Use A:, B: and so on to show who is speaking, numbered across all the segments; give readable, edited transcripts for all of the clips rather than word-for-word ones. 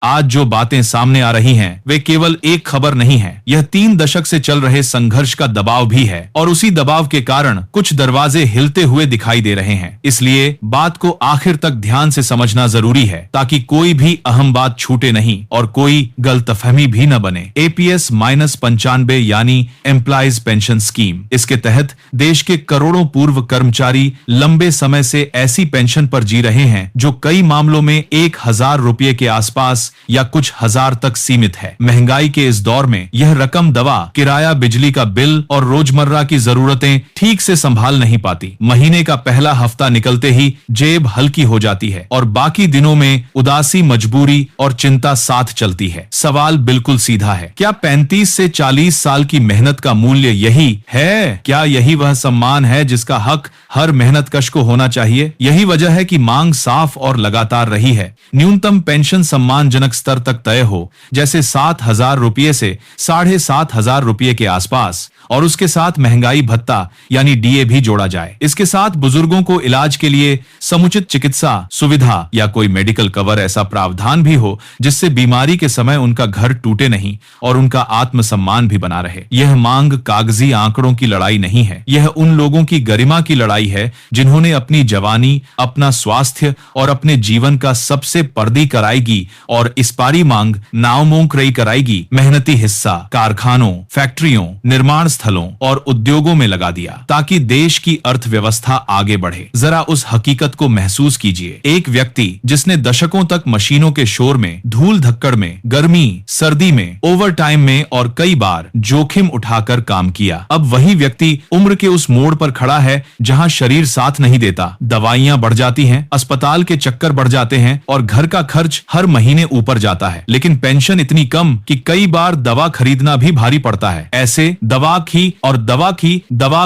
A: आज जो बातें सामने आ रही हैं, वे केवल एक खबर नहीं है, यह 3 दशक से चल रहे संघर्ष का दबाव भी है और उसी दबाव के कारण कुछ दरवाजे हिलते हुए दिखाई दे रहे हैं। इसलिए बात को आखिर तक ध्यान से समझना जरूरी है ताकि कोई भी अहम बात छूटे नहीं और कोई गलतफहमी भी न बने। APS-95 यानी एम्प्लॉइज पेंशन स्कीम, इसके तहत देश के करोड़ों पूर्व कर्मचारी लंबे समय से ऐसी पेंशन पर जी रहे हैं जो कई मामलों में 1000 रुपये के आसपास या कुछ हजार तक सीमित है। महंगाई के इस दौर में यह रकम दवा, किराया, बिजली का बिल और रोजमर्रा की जरूरतें ठीक से संभाल नहीं पाती। महीने का पहला हफ्ता निकलते ही जेब हल्की हो जाती है और बाकी दिनों में उदासी, मजबूरी और चिंता साथ चलती है। सवाल बिल्कुल सीधा है, क्या 35 से 40 साल की मेहनत का मूल्य यही है? क्या यही वह सम्मान है जिसका हक हर मेहनतकश को होना चाहिए? यही वजह है कि मांग साफ और लगातार रही है। न्यूनतम पेंशन सम्मानजनक स्तर तक तय हो, जैसे 7,000 रुपये से 7,500 रुपये के आसपास, और उसके साथ महंगाई भत्ता यानी DA भी जोड़ा जाए। इसके साथ बुजुर्गों को इलाज के लिए समुचित चिकित्सा सुविधा या कोई मेडिकल कवर ऐसा प्रावधान भी हो जिससे बीमारी के समय उनका घर टूटे नहीं और उनका आत्मसम्मान भी बना रहे। यह मांग कागजी आंकड़ों की लड़ाई नहीं है, यह उन लोगों की गरिमा की लड़ाई है जिन्होंने अपनी जवानी, अपना स्वास्थ्य और अपने जीवन का सबसे पर्दी कराएगी और इस पारी मांग नावमोंकरई कराएगी मेहनती हिस्सा कारखानों, फैक्ट्रियों, निर्माण स्थलों और उद्योगों में लगा दिया ताकि देश की अर्थव्यवस्था आगे बढ़े। जरा उस हकीकत को महसूस कीजिए। एक व्यक्ति जिसने दशकों तक मशीनों के शोर में, धूल धक्कड़ में, गर्मी सर्दी में, ओवर टाइम में और कई बार जोखिम उठाकर काम किया, अब वही व्यक्ति उम्र के उस मोड़ पर खड़ा है जहां शरीर साथ नहीं देता, दवाइयां बढ़ जाती हैं, अस्पताल के चक्कर बढ़ जाते हैं और घर का खर्च हर महीने ऊपर जाता है, लेकिन पेंशन इतनी कम कि कई बार दवा खरीदना भी भारी पड़ता है। ऐसे दवा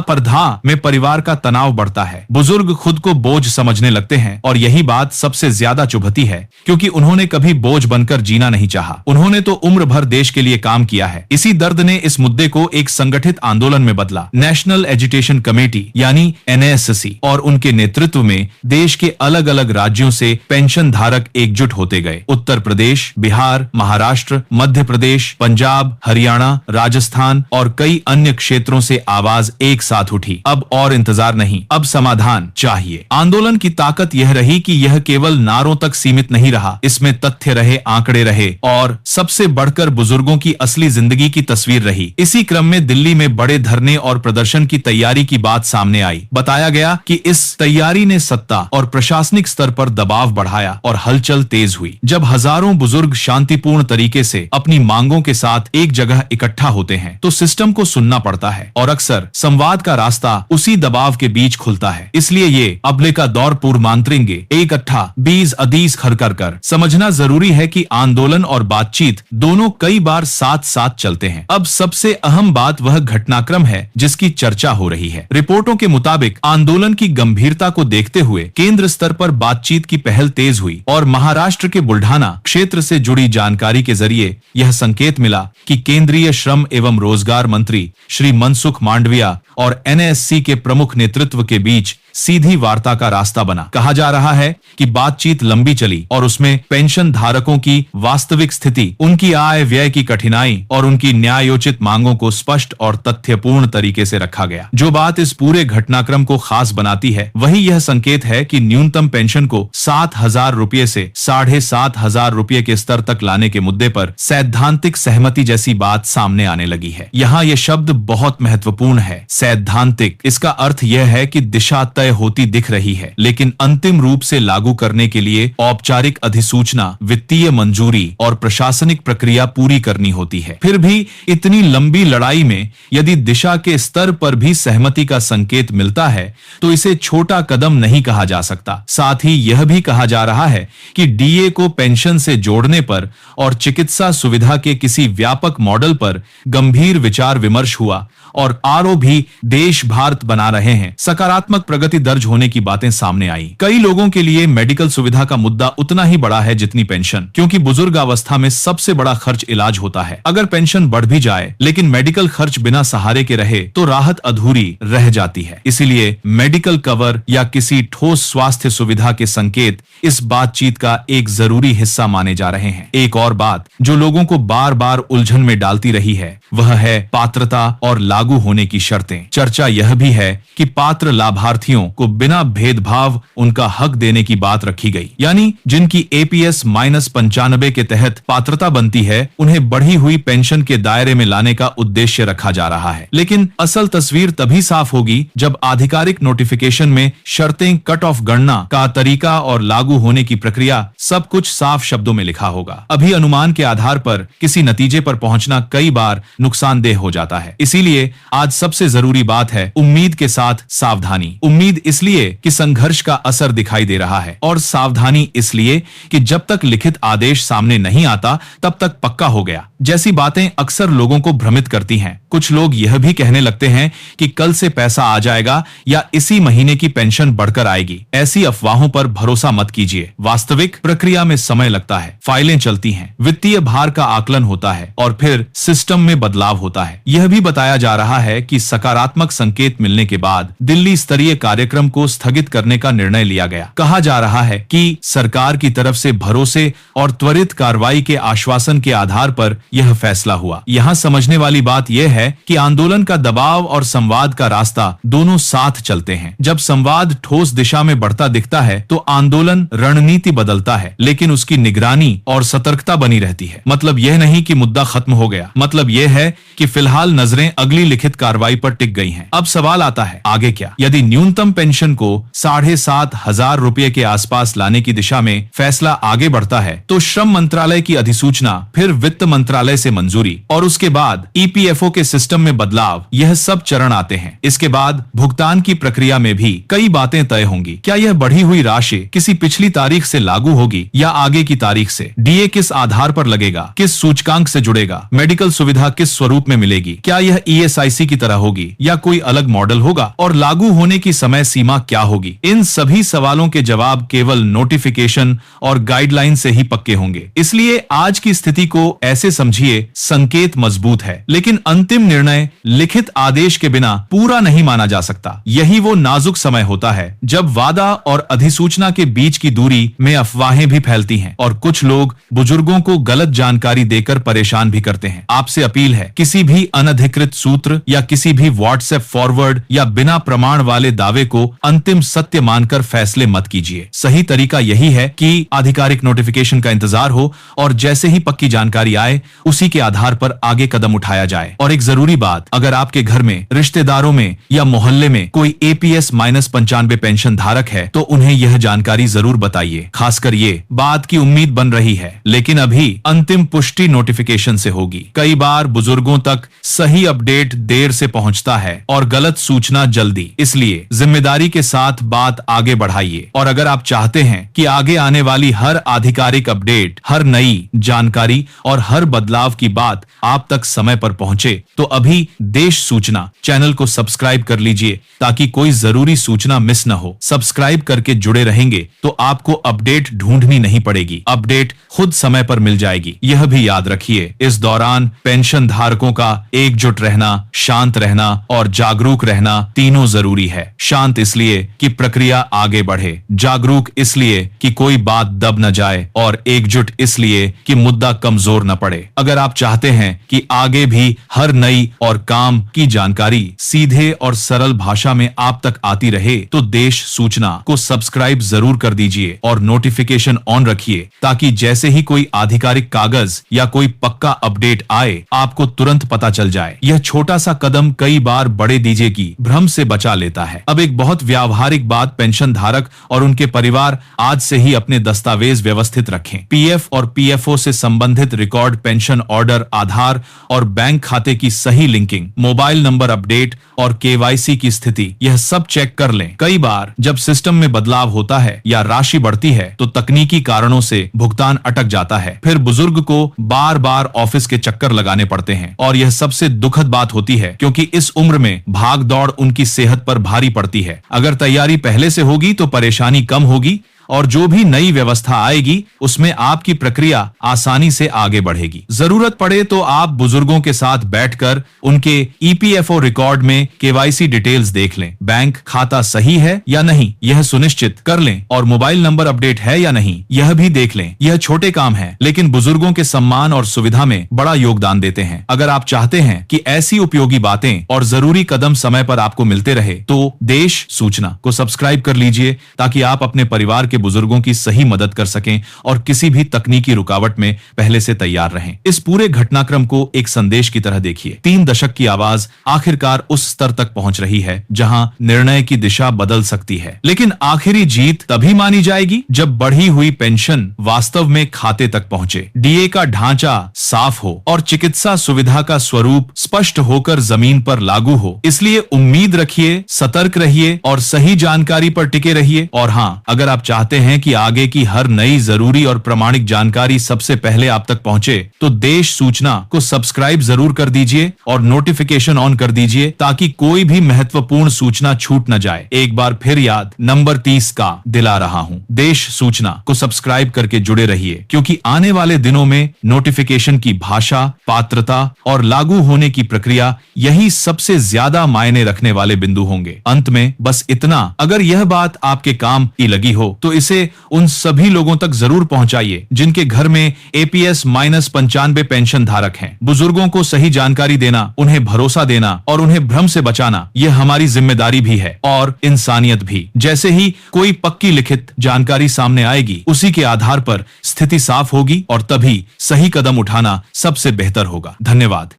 A: पर धा में परिवार का तनाव बढ़ता है। बुजुर्ग खुद को बोझ समझने लगते हैं और यही बात सबसे ज्यादा चुभती है क्योंकि उन्होंने कभी बोझ बनकर जीना नहीं चाहा। उन्होंने तो उम्र भर देश के लिए काम किया है। इसी दर्द ने इस मुद्दे को एक संगठित आंदोलन में बदला। नेशनल एजुटेशन कमेटी यानी NASC और उनके नेतृत्व में देश के अलग अलग राज्यों से पेंशन धारक एकजुट होते गए। उत्तर प्रदेश, बिहार, महाराष्ट्र, मध्य प्रदेश, पंजाब, हरियाणा, राजस्थान और कई अन्य क्षेत्रों से आवाज एक साथ उठी। अब और इंतजार नहीं, अब समाधान चाहिए। आंदोलन की ताकत यह रही कि यह केवल नारों तक सीमित नहीं रहा, इसमें तथ्य रहे, आंकड़े रहे और सबसे बढ़कर बुजुर्गों की असली जिंदगी की तस्वीर रही। इसी क्रम में दिल्ली में बड़े धरने और प्रदर्शन की तैयारी की बात सामने आई। बताया गया कि इस तैयारी ने सत्ता और प्रशासनिक स्तर पर दबाव बढ़ाया और हलचल तेज हुई। जब हजारों बुजुर्ग शांतिपूर्ण तरीके से अपनी मांगों के साथ एक जगह इकट्ठा होते हैं तो सिस्टम को सुनना पड़ता है और अक्सर संवाद का रास्ता उसी दबाव के बीच खुलता है। इसलिए ये अबले का दौर पूर्वांतरेंगे एक अट्ठा 20 अदीस खर कर समझना जरूरी है कि आंदोलन और बातचीत दोनों कई बार साथ साथ चलते हैं। अब सबसे अहम बात वह घटनाक्रम है जिसकी चर्चा हो रही है। रिपोर्टों के मुताबिक आंदोलन की गंभीरता को देखते हुए केंद्र स्तर पर बातचीत की पहल तेज हुई और महाराष्ट्र के बुल्ढाना क्षेत्र से जुड़ी जानकारी के जरिए यह संकेत मिला कि केंद्रीय श्रम एवं रोजगार मंत्री श्री मनसुख मांडविया और NASC के प्रमुख नेतृत्व के बीच सीधी वार्ता का रास्ता बना। कहा जा रहा है कि बातचीत लंबी चली और उसमें पेंशन धारकों की वास्तविक स्थिति, उनकी आय व्यय की कठिनाई और उनकी न्यायोचित मांगों को स्पष्ट और तथ्यपूर्ण तरीके से रखा गया। जो बात इस पूरे घटनाक्रम को खास बनाती है वही यह संकेत है कि न्यूनतम पेंशन को 7,000 रुपये से 7,500 रुपये के स्तर तक लाने के मुद्दे पर सैद्धांतिक सहमति जैसी बात सामने आने लगी है। यहाँ ये शब्द बहुत महत्वपूर्ण है, सैद्धांतिक। इसका अर्थ यह है कि दिशा तय होती दिख रही है, लेकिन अंतिम रूप से लागू करने के लिए औपचारिक अधिसूचना, वित्तीय मंजूरी और प्रशासनिक प्रक्रिया पूरी करनी होती है। फिर भी इतनी लंबी लड़ाई में यदि दिशा के स्तर पर भी सहमति का संकेत मिलता है तो इसे छोटा कदम नहीं कहा जा सकता। साथ ही यह भी कहा जा रहा है कि DA को पेंशन से जोड़ने पर और चिकित्सा सुविधा के किसी व्यापक मॉडल पर गंभीर विचार विमर्श हुआ और आरओ भी देश भारत बना रहे हैं, सकारात्मक प्रगति दर्ज होने की बातें सामने आई। कई लोगों के लिए मेडिकल सुविधा का मुद्दा उतना ही बड़ा है जितनी पेंशन, क्योंकि बुजुर्ग अवस्था में सबसे बड़ा खर्च इलाज होता है। अगर पेंशन बढ़ भी जाए लेकिन मेडिकल खर्च बिना सहारे के रहे तो राहत अधूरी रह जाती है। इसीलिए मेडिकल कवर या किसी ठोस स्वास्थ्य सुविधा के संकेत इस बातचीत का एक जरूरी हिस्सा माने जा रहे हैं। एक और बात जो लोगों को बार बार उलझन में डालती रही है वह है पात्रता और लागू होने की शर्तें। चर्चा यह भी है कि पात्र लाभार्थियों को बिना भेदभाव उनका हक देने की बात रखी गई, यानी जिनकी एपीएस -95 के तहत पात्रता बनती है उन्हें बढ़ी हुई पेंशन के दायरे में लाने का उद्देश्य रखा जा रहा है। लेकिन असल तस्वीर तभी साफ होगी जब आधिकारिक नोटिफिकेशन में शर्तें, कट ऑफ गणना का तरीका और लागू होने की प्रक्रिया सब कुछ साफ शब्दों में लिखा होगा। अभी अनुमान के आधार पर किसी नतीजे पर पहुंचना कई बार नुकसानदेह हो जाता है। इसीलिए आज सबसे जरूरी बात है उम्मीद के साथ सावधानी। उम्मीद इसलिए कि संघर्ष का असर दिखाई दे रहा है, और सावधानी इसलिए कि जब तक लिखित आदेश सामने नहीं आता तब तक पक्का हो गया जैसी बातें अक्सर लोगों को भ्रमित करती हैं। कुछ लोग यह भी कहने लगते हैं कि कल से पैसा आ जाएगा या इसी महीने की पेंशन बढ़कर आएगी। ऐसी अफवाहों पर भरोसा मत कीजिए। वास्तविक प्रक्रिया में समय लगता है, फाइलें चलती हैं, वित्तीय भार का आकलन होता है और फिर सिस्टम में बदलाव होता है। यह भी बताया जा रहा है कि सकारात्मक संकेत मिलने के बाद दिल्ली स्तरीय कार्यक्रम को स्थगित करने का निर्णय लिया गया। कहा जा रहा है कि सरकार की तरफ से भरोसे और त्वरित कार्रवाई के आश्वासन के आधार पर यह फैसला हुआ। यहाँ समझने वाली बात यह है कि आंदोलन का दबाव और संवाद का रास्ता दोनों साथ चलते हैं। जब संवाद ठोस दिशा में बढ़ता दिखता है तो आंदोलन रणनीति बदलता है, लेकिन उसकी निगरानी और सतर्कता बनी रहती है। मतलब यह नहीं कि मुद्दा खत्म हो गया, मतलब यह है कि फिलहाल नजरें अगली लिखित कार्रवाई पर टिक गई हैं। अब सवाल आता है आगे क्या? यदि न्यूनतम पेंशन को 7,500 रुपए के आसपास लाने की दिशा में फैसला आगे बढ़ता है तो श्रम मंत्रालय की अधिसूचना, फिर वित्त मंत्रालय से मंजूरी और उसके बाद ईपीएफओ के सिस्टम में बदलाव, यह सब चरण आते हैं। इसके बाद भुगतान की प्रक्रिया में भी कई बातें तय होंगी। क्या यह बढ़ी हुई राशि किसी पिछली तारीख से लागू होगी या आगे की तारीख से? डीए किस आधार पर लगेगा? किस सूचकांक से जुड़ेगा? मेडिकल सुविधा किस स्वरूप में मिलेगी? क्या यह ईएसआईसी की तरह होगी या कोई अलग मॉडल होगा? और लागू होने की समय सीमा क्या होगी? इन सभी सवालों के जवाब केवल नोटिफिकेशन और गाइडलाइन से ही पक्के होंगे। इसलिए आज की स्थिति को ऐसे समझिए, संकेत मजबूत है लेकिन अंतिम निर्णय लिखित आदेश के बिना पूरा नहीं माना जा सकता। यही वो नाजुक समय होता है जब वादा और अधिसूचना के बीच की दूरी में अफवाहें भी फैलती हैं और कुछ लोग बुजुर्गों को गलत जानकारी देकर परेशान भी करते हैं। आपसे अपील है, किसी भी अनधिकृत सूत्र या किसी भी व्हाट्सएप फॉरवर्ड या बिना प्रमाण वाले दावे को अंतिम सत्य मानकर फैसले मत कीजिए। सही तरीका यही है कि आधिकारिक नोटिफिकेशन का इंतजार हो और जैसे ही पक्की जानकारी आए उसी के आधार पर आगे कदम उठाया जाए। और एक जरूरी बात, अगर आपके घर में, रिश्तेदारों में या मोहल्ले में कोई एपीएस -95 पेंशन धारक है तो उन्हें यह जानकारी जरूर बताइए। खासकर ये बात की उम्मीद बन रही है लेकिन अभी अंतिम पुष्टि नोटिफिकेशन से होगी। कई बार बुजुर्गों तक सही अपडेट देर से पहुंचता है और गलत सूचना जल्दी। इसलिए जिम्मेदारी के साथ बात आगे बढ़ाइए और अगर आप चाहते हैं कि आगे आने वाली हर आधिकारिक अपडेट, हर नई जानकारी और हर बदलाव की बात आप तक समय पर पहुंचे तो अभी देश सूचना चैनल को सब्सक्राइब कर लीजिए ताकि कोई जरूरी सूचना मिस न हो। सब्सक्राइब करके जुड़े रहेंगे तो आपको अपडेट ढूंढनी नहीं पड़ेगी, अपडेट खुद समय पर मिल जाएगी। यह भी याद रखिए, इस दौरान पेंशन धारकों का एकजुट रहना, शांत रहना और जागरूक रहना तीनों जरूरी है। शांत इसलिए कि प्रक्रिया आगे बढ़े, जागरूक इसलिए कि कोई बात दब न जाए और एकजुट इसलिए कि मुद्दा कमजोर न पड़े। अगर आप चाहते हैं कि आगे भी हर नई और काम की जानकारी सीधे और सरल भाषा में आप तक आती रहे तो देश सूचना को सब्सक्राइब जरूर कर दीजिए और नोटिफिकेशन ऑन रखिए ताकि जैसे ही कोई आधिकारिक कागज या कोई पक्का अपडेट आए आपको तुरंत पता चल जाए। यह छोटा सा कदम कई बार बड़े डीजे की भ्रम से बचा लेता है। अब एक बहुत व्यावहारिक बात, पेंशन धारक और उनके परिवार आज से ही अपने दस्तावेज व्यवस्थित रखें। पीएफ और पीएफओ से संबंधित रिकॉर्ड, पेंशन ऑर्डर, आधार और बैंक खाते की सही लिंकिंग, मोबाइल नंबर अपडेट और केवाईसी की स्थिति, यह सब चेक कर लें। कई बार जब सिस्टम में बदलाव होता है या राशि बढ़ती है तो तकनीकी कारणों से भुगतान अटक जाता है। फिर बुजुर्ग को बार बार ऑफिस के चक्कर लगाने पड़ते हैं और यह सबसे दुखद बात होती सकती है, क्योंकि इस उम्र में भाग दौड़ उनकी सेहत पर भारी पड़ती है। अगर तैयारी पहले से होगी तो परेशानी कम होगी और जो भी नई व्यवस्था आएगी उसमें आपकी प्रक्रिया आसानी से आगे बढ़ेगी। जरूरत पड़े तो आप बुजुर्गों के साथ बैठकर उनके ईपीएफओ रिकॉर्ड में केवाईसी डिटेल्स देख लें। बैंक खाता सही है या नहीं यह सुनिश्चित कर लें और मोबाइल नंबर अपडेट है या नहीं यह भी देख लें। यह छोटे काम है लेकिन बुजुर्गों के सम्मान और सुविधा में बड़ा योगदान देते हैं। अगर आप चाहते हैं कि ऐसी उपयोगी बातें और जरूरी कदम समय पर आपको मिलते रहे तो देश सूचना को सब्सक्राइब कर लीजिए, ताकि आप अपने परिवार के बुजुर्गों की सही मदद कर सकें और किसी भी तकनीकी रुकावट में पहले से तैयार रहें। इस पूरे घटनाक्रम को एक संदेश की तरह देखिए। 3 दशक की आवाज आखिरकार उस स्तर तक पहुंच रही है जहां निर्णय की दिशा बदल सकती है। लेकिन आखिरी जीत तभी मानी जाएगी जब बढ़ी हुई पेंशन वास्तव में खाते तक पहुंचे, डीए का ढांचा साफ हो और चिकित्सा सुविधा का स्वरूप स्पष्ट होकर जमीन पर लागू हो। इसलिए उम्मीद रखिए, सतर्क रहिए और सही जानकारी पर टिके रहिए। और हाँ, अगर आप चाहते हैं कि आगे की हर नई जरूरी और प्रामाणिक जानकारी सबसे पहले आप तक पहुंचे तो देश सूचना को सब्सक्राइब जरूर कर दीजिए और नोटिफिकेशन ऑन कर दीजिए, ताकि कोई भी महत्वपूर्ण सूचना छूट न जाए। एक बार फिर याद नंबर 30 का दिला रहा हूं, देश सूचना को सब्सक्राइब करके जुड़े रहिए, क्योंकि आने वाले दिनों में नोटिफिकेशन की भाषा, पात्रता और लागू होने की प्रक्रिया यही सबसे ज्यादा मायने रखने वाले बिंदु होंगे। अंत में बस इतना, अगर यह बात आपके काम की लगी हो तो इसे उन सभी लोगों तक जरूर पहुंचाइए जिनके घर में APS-95 पेंशन धारक हैं। बुजुर्गों को सही जानकारी देना, उन्हें भरोसा देना और उन्हें भ्रम से बचाना यह हमारी जिम्मेदारी भी है और इंसानियत भी। जैसे ही कोई पक्की लिखित जानकारी सामने आएगी उसी के आधार पर स्थिति साफ होगी और तभी सही कदम उठाना सबसे बेहतर होगा। धन्यवाद।